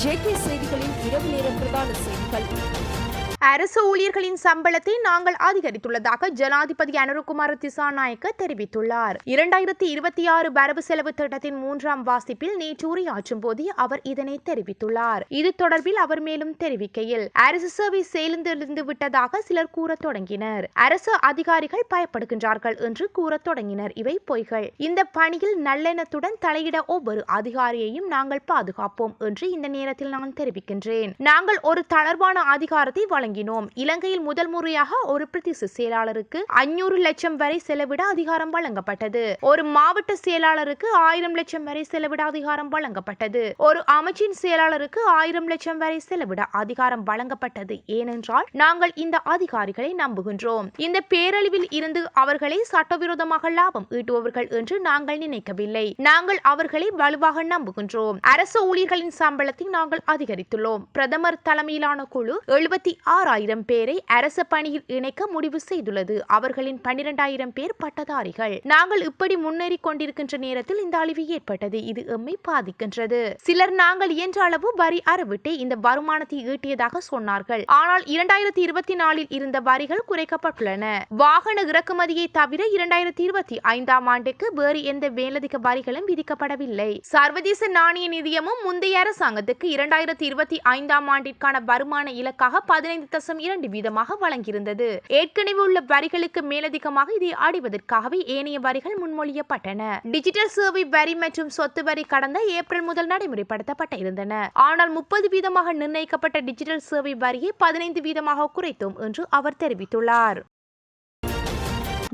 JK செய்திகளின் இரவு நேர பிரதான செய்திகள். அரசு ஊழியர்களின் சம்பளத்தை நாங்கள் அதிகரித்துள்ளதாக ஜனாதிபதி அனுரகுமார திசாநாயக்க தெரிவித்துள்ளார். 2026 வரவு செலவு திட்டத்தின் 3ஆம் வாசிப்பில் நேற்று உரையாற்றும் போது அவர் இதனை தெரிவித்துள்ளார். இது தொடர்பில் அவர் மேலும் தெரிவிக்கையில், அரசு சேவை செயலிழந்து விட்டதாக சிலர் கூற தொடங்கினர். அரசு அதிகாரிகள் பயப்படுகின்றார்கள் என்று கூற தொடங்கினர். இவை பொய்கள். இந்த பணியில் நல்லெண்ணத்துடன் தலையிட ஒவ்வொரு அதிகாரியையும் நாங்கள் பாதுகாப்போம் என்று இந்த நேரத்தில் நான் தெரிவிக்கின்றேன். நாங்கள் ஒரு தளர்வான அதிகாரத்தை வழங்கினோம். இலங்கையில் முதல் முறையாக ஒரு பிரதேச செயலாளருக்கு 500 லட்சம் வரை செலவிட அதிகாரம் வழங்கப்பட்டது. ஒரு மாவட்ட செயலாளருக்கு 1000 லட்சம் வரை செலவிட அதிகாரம் வழங்கப்பட்டது. ஒரு அமைச்சின் செயலாளருக்கு 1000 லட்சம் வரை செலவிட அதிகாரம் வழங்கப்பட்டது. ஏனென்றால் நாங்கள் இந்த அதிகாரிகளை நம்புகின்றோம். இந்த பேரழிவில் இருந்து அவர்களை சட்டவிரோதமாக லாபம் ஈட்டுபவர்கள் என்று நாங்கள் நினைக்கவில்லை. நாங்கள் அவர்களை வலுவாக நம்புகின்றோம். அரசு ஊழியர்களின் சம்பளத்தை நாங்கள் அதிகரித்துள்ளோம். பிரதமர் தலைமையிலான குழு 76,000 பேரை அரச பணியில் இணைக்க முடிவு செய்துள்ளது. அவர்களின் 12,000 பேர் பட்டதாரிகள். நாங்கள் இப்படி முன்னேறி கொண்டிருக்கின்ற நேரத்தில் இந்த அழிவு ஏற்பட்டது. இது எம்மை பாதிக்கின்றது. சிலர் நாங்கள் இயன்ற அளவு வரி அறவிட்டு இந்த வருமானத்தை ஈட்டியதாக சொன்னார்கள். ஆனால் 2024 இருந்த வரிகள் குறைக்கப்பட்டுள்ளன. வாகன இறக்குமதியை தவிர 2025ஆம் ஆண்டுக்கு வேறு எந்த மேலதிக வரிகளும் விதிக்கப்படவில்லை. சர்வதேச நாணய நிதியமும் முந்தைய அரசாங்கத்துக்கு 2025ஆம் ஆண்டிற்கான வருமான இலக்காக 15.2% வழங்கியிருந்தது. ஏற்கனவே உள்ள வரிகளுக்கு மேலதிகமாக இதை அடைவதற்காகவே ஏனைய வரிகள் முன்மொழியப்பட்டன. டிஜிட்டல் சேவை வரி மற்றும் சொத்து வரி கடந்த ஏப்ரல் முதல் நடைமுறைப்படுத்தப்பட்ட இருந்தன. ஆனால் 30% நிர்ணயிக்கப்பட்ட டிஜிட்டல் சேவை வரியை 15% குறைத்தோம் என்று அவர் தெரிவித்துள்ளார்.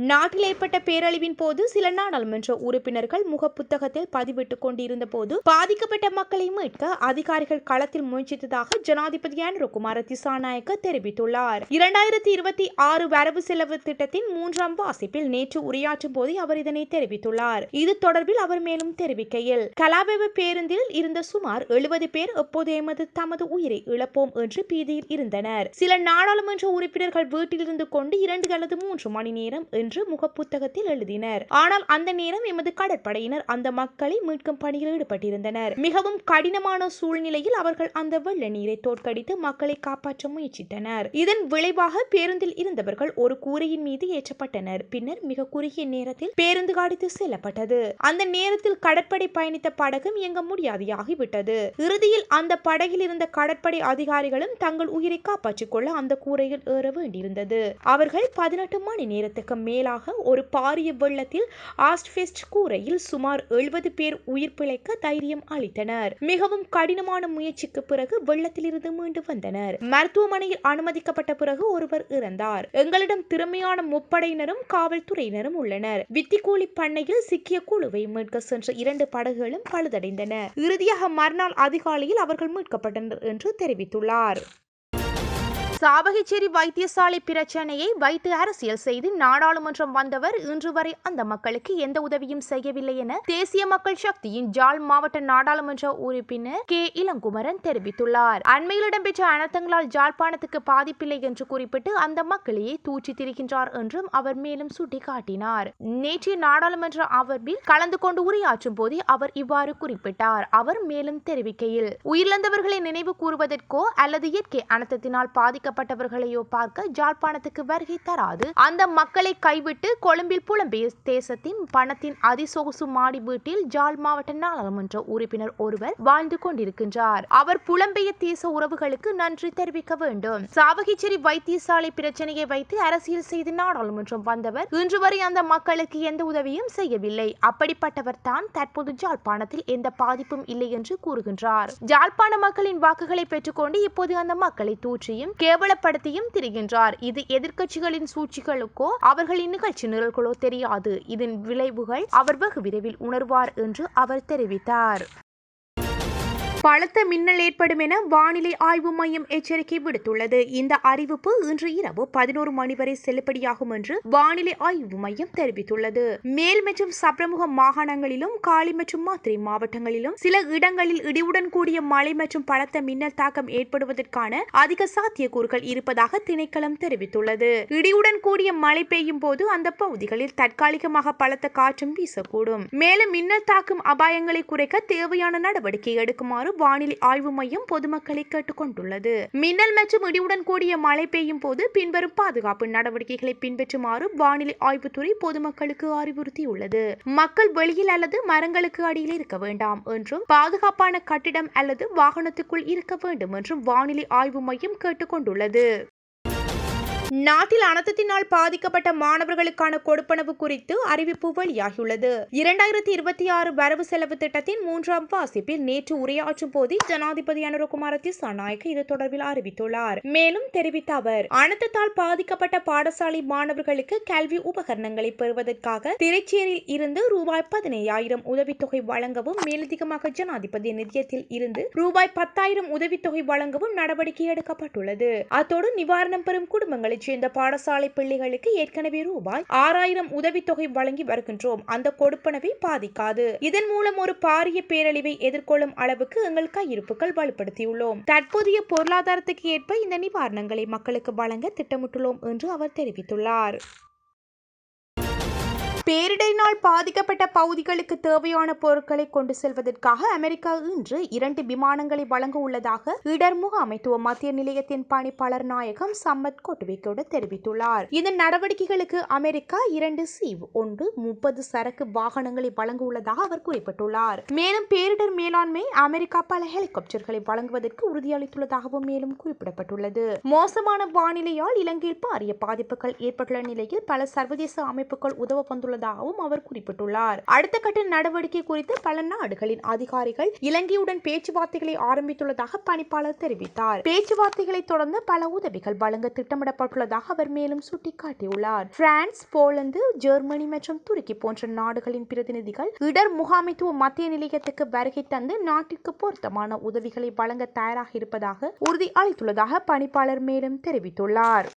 நாட்டில் ஏற்பட்ட பேரழிவின் போது சில நாடாளுமன்ற உறுப்பினர்கள் முகப்புத்தகத்தில் பதிவிட்டுக் கொண்டிருந்த போது பாதிக்கப்பட்ட மக்களை மீட்க அதிகாரிகள் களத்தில் முயற்சித்ததாக ஜனாதிபதி அனுரகுமார திசாநாயக்க தெரிவித்துள்ளார். 2026 வரவு செலவு திட்டத்தின் 3ஆம் வாசிப்பில் நேற்று உரையாற்றும் போது அவர் இதனை தெரிவித்துள்ளார். இது தொடர்பில் அவர் மேலும் தெரிவிக்கையில், கலாபெவ பேருந்தில் இருந்த சுமார் 70 பேர் எப்போது தமது உயிரை இழப்போம் என்று பீதியில் இருந்தனர். சில நாடாளுமன்ற உறுப்பினர்கள் வீட்டில் இருந்து கொண்டு 2 அல்லது 3 மணி நேரம் என்று முகப்புத்தகத்தில் எழுதினர். ஆனால் அந்த நேரம் எமது கடற்படையினர் அந்த மக்களை மீட்கும் பணியில் ஈடுபட்டிருந்தனர். மிகவும் கடினமான சூழ்நிலையில் அவர்கள் அந்த வெள்ள நீரை தோற்கடித்து மக்களை காப்பாற்ற முயற்சித்தனர். இதன் விளைவாக பேருந்தில் இருந்தவர்கள் ஒரு கூரையின் மீது ஏற்றப்பட்டனர். பின்னர் மிக குறுகிய நேரத்தில் பேருந்து அடித்து செல்லப்பட்டது. அந்த நேரத்தில் கடற்படை பயணித்த படகும் இயங்க முடியாதையாகிவிட்டது. இறுதியில் அந்த படகில் இருந்த கடற்படை அதிகாரிகளும் தங்கள் உயிரை காப்பாற்றிக் கொள்ள அந்த கூரையில் ஏற வேண்டியிருந்தது. அவர்கள் 18 மணி நேரத்துக்கு மேலாக ஒரு பாரிய வெள்ளத்தில் ஆஸ்ட்பெஸ்ட் கூரையில் சுமார் 70 பேர் உயிர் பிழைக்க தைரியம் அளித்தனர். மிகவும் கடினமான முயற்சிக்கு பிறகு வெள்ளத்தில் இருந்து மீண்டு வந்தனர். மருத்துவமனையில் அனுமதிக்கப்பட்ட பிறகு ஒருவர் இறந்தார். எங்களிடம் திறமையான முப்படையினரும் காவல்துறையினரும் உள்ளனர். வித்திகூலி பண்ணையில் சிக்கிய குழுவை மீட்க சென்ற 2 படகுகளும் பழுதடைந்தன. இறுதியாக மறுநாள் அதிகாலையில் அவர்கள் மீட்கப்பட்டனர் என்று தெரிவித்துள்ளார். சாவகச்சேரி வைத்தியசாலை பிரச்சனையை வைத்து அரசியல் செய்து நாடாளுமன்றம் வந்தவர் இன்று வரை அந்த மக்களுக்கு எந்த உதவியும் செய்யவில்லை என தேசிய மக்கள் சக்தியின் ஜாழ் மாவட்ட நாடாளுமன்ற உறுப்பினர் கே இளங்குமரன் தெரிவித்துள்ளார். அண்மையில் இடம்பெற்ற அனர்த்தங்களால் ஜாழ்ப்பாணத்துக்கு பாதிப்பில்லை என்று குறிப்பிட்டு அந்த மக்களையே தூற்றி திரிகின்றார் என்றும் அவர் மேலும் சுட்டிக்காட்டினார். நேற்றைய நாடாளுமன்ற அமர்வில் கலந்து கொண்டு உரையாற்றும் போது அவர் இவ்வாறு குறிப்பிட்டார். அவர் மேலும் தெரிவிக்கையில், உயிரிழந்தவர்களை நினைவு கூறுவதற்கோ அல்லது இயற்கை அனர்த்தத்தினால் பாதிக்கப்பட்டவர்களையோ பார்க்க ஜாழ்ப்பாணத்துக்கு வருகை தராது. அந்த மக்களை கைவிட்டு கொழும்பில் புலம்பெயர் தேசத்தின் பணத்தின் அதிசொகுசு மாடி வீட்டில் ஜாழ் மாவட்ட நாடாளுமன்ற உறுப்பினர் ஒருவர் வாழ்ந்து கொண்டிருக்கின்றார். அவர் புலம்பெயர் தேச உறவுகளுக்கு நன்றி தெரிவிக்க வேண்டும். சாவகச்சேரி வைத்தியசாலை பிரச்சனையை வைத்து அரசியல் செய்து நாடாளுமன்றம் வந்தவர் இன்று வரை அந்த மக்களுக்கு எந்த உதவியும் செய்யவில்லை. அப்படிப்பட்டவர் தான் தற்போது ஜாழ்ப்பாணத்தில் எந்த பாதிப்பும் இல்லை என்று கூறுகின்றார். ஜாழ்ப்பாண மக்களின் வாக்குகளை பெற்றுக்கொண்டு இப்போது அந்த மக்களை தூற்றியும் கேவலப்படுத்தியும் திரிகின்றார். இது எதிர்க்கட்சிகளின் சூழ்ச்சிகளுக்கோ அவர்களின் நிகழ்ச்சி நிரல்களோ தெரியாது. இதன் விளைவுகள் அவர் வெகு விரைவில் உணர்வார் என்று அவர் தெரிவித்தார். பலத்த மின்னல் ஏற்படும் என வானிலை ஆய்வு மையம் எச்சரிக்கை விடுத்துள்ளது. இந்த அறிவிப்பு இன்று இரவு 11 மணி வரை செல்லுபடியாகும் என்று வானிலை ஆய்வு மையம் தெரிவித்துள்ளது. மேல் மற்றும் சப்ரமுக மாகாணங்களிலும் காலி மற்றும் மாத்திரை மாவட்டங்களிலும் சில இடங்களில் இடியுடன் கூடிய மழை மற்றும் பலத்த மின்னல் தாக்கம் ஏற்படுவதற்கான அதிக சாத்தியக்கூறுகள் இருப்பதாக திணைக்களம் தெரிவித்துள்ளது. இடியுடன் கூடிய மழை பெய்யும் போது அந்த பகுதிகளில் தற்காலிகமாக பலத்த காற்றும் வீசக்கூடும். மேலும் மின்னல் தாக்கும் அபாயங்களை குறைக்க தேவையான நடவடிக்கை எடுக்குமாறு வானிலை ஆய்வு மையம் பொதுமக்களை கேட்டுக் கொண்டுள்ளது. மின்னல் மற்றும் இடியுடன் கூடிய மழை பெய்யும் போது பின்வரும் பாதுகாப்பு நடவடிக்கைகளை பின்பற்றுமாறு வானிலை ஆய்வுத்துறை பொதுமக்களுக்கு அறிவுறுத்தியுள்ளது. மக்கள் வெளியில் அல்லது மரங்களுக்கு அடியில் இருக்க வேண்டாம் என்றும் பாதுகாப்பான கட்டிடம் அல்லது வாகனத்துக்குள் இருக்க வேண்டும் என்றும் வானிலை ஆய்வு மையம் கேட்டுக் கொண்டுள்ளது. நாட்டில் அனர்த்தத்தினால் பாதிக்கப்பட்ட மாணவர்களுக்கான கொடுப்பனவு குறித்து அறிவிப்பு வெளியாகியுள்ளது. 2026 வரவு செலவு திட்டத்தின் 3ஆம் வாசிப்பில் நேற்று உரையாற்றும் போது ஜனாதிபதி அனுரகுமார திசாநாயக்க இது தொடர்பில் அறிவித்துள்ளார். மேலும் தெரிவித்த அவர், அனர்த்தத்தால் பாதிக்கப்பட்ட பாடசாலை மாணவர்களுக்கு கல்வி உபகரணங்களை பெறுவதற்காக திரைச்சேரியில் இருந்து ரூபாய் 15,000 உதவித்தொகை வழங்கவும், மேலதிகமாக ஜனாதிபதி நிதியத்தில் இருந்து ரூபாய் 10,000 உதவித்தொகை வழங்கவும் நடவடிக்கை எடுக்கப்பட்டுள்ளது. அத்தோடு நிவாரணம் பெறும் குடும்பங்களை சேர்ந்த பாடசாலை பிள்ளைகளுக்கு ஏற்கனவே ரூபாய் 6,000 உதவித்தொகை வழங்கி வருகின்றோம். அந்த கொடுப்பனவை பாதிக்காது. இதன் மூலம் ஒரு பாரிய பேரழிவை எதிர்கொள்ளும் அளவுக்கு எங்கள் கையிருப்புகள் வலுப்படுத்தியுள்ளோம். தற்போதைய பொருளாதாரத்துக்கு ஏற்ப இந்த நிவாரணங்களை மக்களுக்கு வழங்க திட்டமிட்டுள்ளோம் என்று அவர் தெரிவித்துள்ளார். பேரிடரினால் பாதிக்கப்பட்ட பகுதிகளுக்கு தேவையான பொருட்களை கொண்டு செல்வதற்காக அமெரிக்கா இன்று 2 விமானங்களை வழங்க உள்ளதாக இடர் முகாமைத்துவ மத்திய நிலையத்தின் பணிப்பாளர் நாயகம் சம்மத் கொட்டுவிக்கோடு தெரிவித்துள்ளார். இந்த நடவடிக்கைகளுக்கு அமெரிக்கா 2 C-1 30 சரக்கு வாகனங்களை வழங்க உள்ளதாக அவர் குறிப்பிட்டுள்ளார். மேலும் பேரிடர் மேலாண்மை அமெரிக்கா பல ஹெலிகாப்டர்களை வழங்குவதற்கு உறுதியளித்துள்ளதாகவும் மேலும் குறிப்பிடப்பட்டுள்ளது. மோசமான வானிலையால் இலங்கையில் பாரிய பாதிப்புகள் ஏற்பட்டுள்ள நிலையில் பல சர்வதேச அமைப்புகள் உதவ வந்துள்ளதாகவும் அவர் குறிப்பிட்டுள்ளார். அடுத்த கட்ட நடவடிக்கை குறித்து பல நாடுகளின் அதிகாரிகள் இலங்கையுடன் பேச்சுவார்த்தைகளை ஆரம்பித்துள்ளதாக பணிப்பாளர் தெரிவித்தார். பேச்சுவார்த்தைகளை தொடர்ந்து பல உதவிகள் வழங்க திட்டமிடப்பட்டுள்ளதாக அவர் மேலும் சுட்டிக்காட்டியுள்ளார். பிரான்ஸ், போலந்து, ஜெர்மனி மற்றும் துருக்கி போன்ற நாடுகளின் பிரதிநிதிகள் இடர் முகாமைத்துவ மத்திய நிலையத்துக்கு வருகை தந்து நாட்டிற்கு பொருத்தமான உதவிகளை வழங்க தயாராக இருப்பதாக உறுதி அளித்துள்ளதாக பணிப்பாளர் மேலும் தெரிவித்துள்ளார்.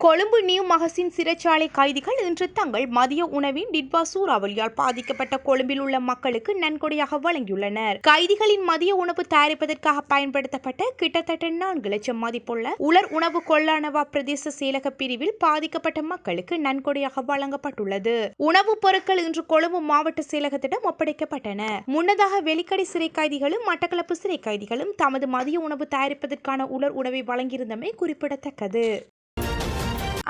கொழும்பு நியூ மகசின் சிறைச்சாலை கைதிகள் இன்று தங்கள் மதிய உணவின் டிட்வா சூறாவளியால் பாதிக்கப்பட்ட கொழும்பில் உள்ள மக்களுக்கு நன்கொடையாக வழங்கியுள்ளனர். கைதிகளின் மதிய உணவு தயாரிப்பதற்காக பயன்படுத்தப்பட்ட கிட்டத்தட்ட 4 லட்சம் மதிப்புள்ள உலர் உணவு கொல்லானவா பிரதேச செயலக பிரிவில் பாதிக்கப்பட்ட மக்களுக்கு நன்கொடையாக வழங்கப்பட்டுள்ளது. உணவுப் பொருட்கள் இன்று கொழும்பு மாவட்ட செயலகத்திடம் ஒப்படைக்கப்பட்டன. முன்னதாக வெலிக்கடை சிறை கைதிகளும் மட்டக்களப்பு சிறை கைதிகளும் தமது மதிய உணவு தயாரிப்பதற்கான உலர் உணவை வழங்கியிருந்தமை குறிப்பிடத்தக்கது.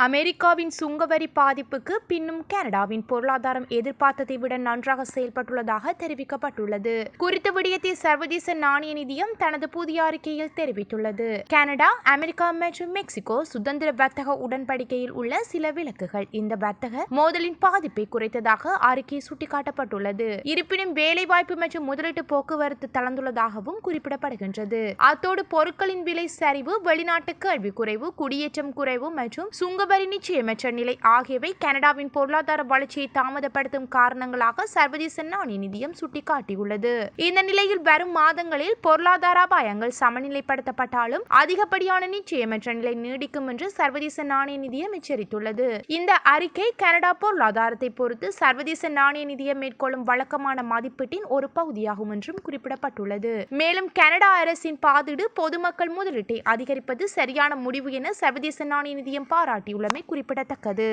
அமெரிக்காவின் சுங்கவரி பாதிப்புக்கு பின்னும் கனடாவின் பொருளாதாரம் எதிர்பார்த்ததை விட நன்றாக செயல்பட்டுள்ளதாக தெரிவிக்கப்பட்டுள்ளது. குறித்த விடயத்தை சர்வதேச நாணய நிதியம் தனது புதிய அறிக்கையில் தெரிவித்துள்ளது. கனடா, அமெரிக்கா மற்றும் மெக்சிகோ சுதந்திர வர்த்தக உடன்படிக்கையில் உள்ள சில விலக்குகள் இந்த வர்த்தக மோதலின் பாதிப்பை குறைத்ததாக அறிக்கை சுட்டிக்காட்டப்பட்டுள்ளது. இருப்பினும் வேலைவாய்ப்பு மற்றும் முதலீட்டு போக்குவரத்து தளர்ந்துள்ளதாகவும் குறிப்பிடப்படுகின்றது. அத்தோடு பொருட்களின் விலை சரிவு, வெளிநாட்டு கல்வி குறைவு, குடியேற்றம் குறைவு மற்றும் சுங்க வரி நிச்சயமற்ற நிலை ஆகியவை கனடாவின் பொருளாதார வளர்ச்சியை தாமதப்படுத்தும் காரணங்களாக சர்வதேச நாணய நிதியம் சுட்டிக்காட்டியுள்ளது. இந்த நிலையில் வரும் மாதங்களில் பொருளாதார அபாயங்கள் சமநிலைப்படுத்தப்பட்டாலும் அதிகப்படியான நிச்சயமற்ற நிலை நீடிக்கும் என்று சர்வதேச நாணய நிதியம் எச்சரித்துள்ளது. இந்த அறிக்கை கனடா பொருளாதாரத்தை பொறுத்து சர்வதேச நாணய நிதியம் மேற்கொள்ளும் வழக்கமான மதிப்பீட்டின் ஒரு பகுதியாகும் என்றும் குறிப்பிடப்பட்டுள்ளது. மேலும் கனடா அரசின் பாதீடு பொதுமக்கள் முதலீட்டை அதிகரிப்பது சரியான முடிவு என சர்வதேச நாணய நிதியம் பாராட்டியுள்ளது. குறிப்பிடத்தக்கது.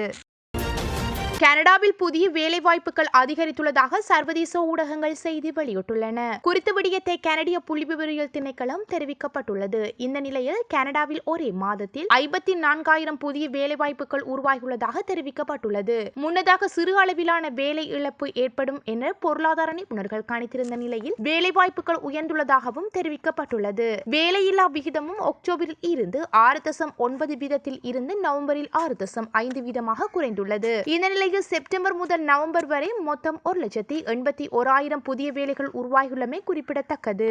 கனடாவில் புதிய வேலைவாய்ப்புகள் அதிகரித்துள்ளதாக சர்வதேச ஊடகங்கள் செய்தி வெளியிட்டுள்ளன. குறித்த விடயத்தை கனடிய புள்ளிவிவரியல் திணைக்களம் தெரிவிக்கப்பட்டுள்ளது. இந்த நிலையில் கனடாவில் ஒரே மாதத்தில் 54,000 புதிய வேலைவாய்ப்புகள் உருவாகியுள்ளதாக தெரிவிக்கப்பட்டுள்ளது. முன்னதாக சிறு அளவிலான வேலை இழப்பு ஏற்படும் என பொருளாதார நிபுணர்கள் கணித்திருந்த நிலையில் வேலைவாய்ப்புகள் உயர்ந்துள்ளதாகவும் தெரிவிக்கப்பட்டுள்ளது. வேலையில்லா விகிதமும் அக்டோபரில் இருந்து 6.9 வீதத்தில் இருந்து நவம்பரில் 6.5 வீதமாக குறைந்துள்ளது. இந்த நிலையில் செப்டம்பர் முதல் நவம்பர் வரை மொத்தம் 1,81,000 புதிய வேலைகள் உருவாகியுள்ளமை குறிப்பிடத்தக்கது.